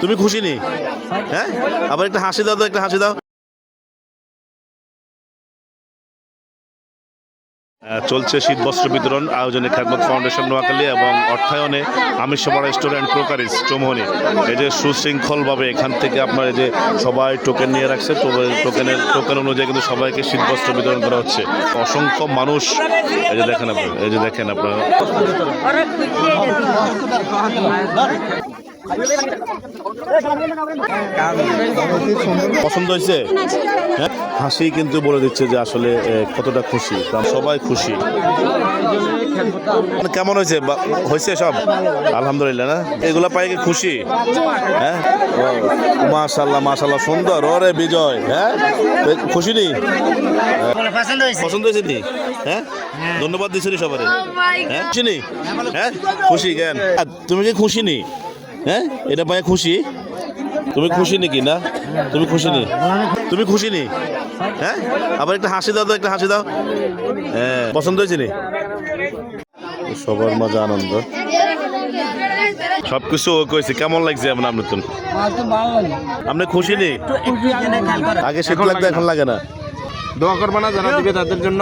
তুমি খুশি নি? হ্যাঁ, আবার একটা হাসি দাও তো, একটা হাসি দাও। চলছে শীত বস্ত্র বিতরণ আয়োজনে খ্যাতমত ফাউন্ডেশন নোয়াখালী এবং অর্থায়নে আমিষপাড়া রেস্টুরেন্ট ক্রোকারিজ চৌমুহনী। এই যে সুশৃঙ্খলভাবে এখান থেকে আপনার এই যে সবাই টোকেন নিয়ে রাখছে, টোকেন অনুযায়ী কিন্তু সবাইকে শীত বস্ত্র বিতরণ করা হচ্ছে। অসংখ্য মানুষ এই যে দেখেন আপনারা, এই যে দেখেন আপনারা। পছন্দ হয়েছে? হ্যাঁ, হাসি কিন্তু বলে দিচ্ছে যে আসলে কতটা খুশি, সবাই খুশি। কেমন হয়েছে? হয়েছে সব আলহামদুলিল্লাহ না? এগুলা পাই কি খুশি? হ্যাঁ, মাশাআল্লাহ মাশাআল্লাহ, সুন্দর। ওরে বিজয়, হ্যাঁ খুশি নি? পছন্দ হয়েছে নি? হ্যাঁ, ধন্যবাদ দিচ্ছি সবাই। হ্যাঁ খুশি নি? হ্যাঁ খুশি কেন? তুমি কি খুশি নি? হ্যাঁ, এটা পাই খুশি? তুমি খুশি নাকি না? তুমি খুশি নি? তুমি খুশি নি? হ্যাঁ, আবার একটা হাসি দাও তো, একটা হাসি দাও। হ্যাঁ, পছন্দ হয়েছে নি? সবার মাঝে আনন্দ, সবকিছু ও কইছে। কেমন লাগছে আপনার? আপনি খুশি নি? আগে শীত লাগতো, এখন লাগে না? দোয়া করবা না যারা দিবে তাদের জন্য।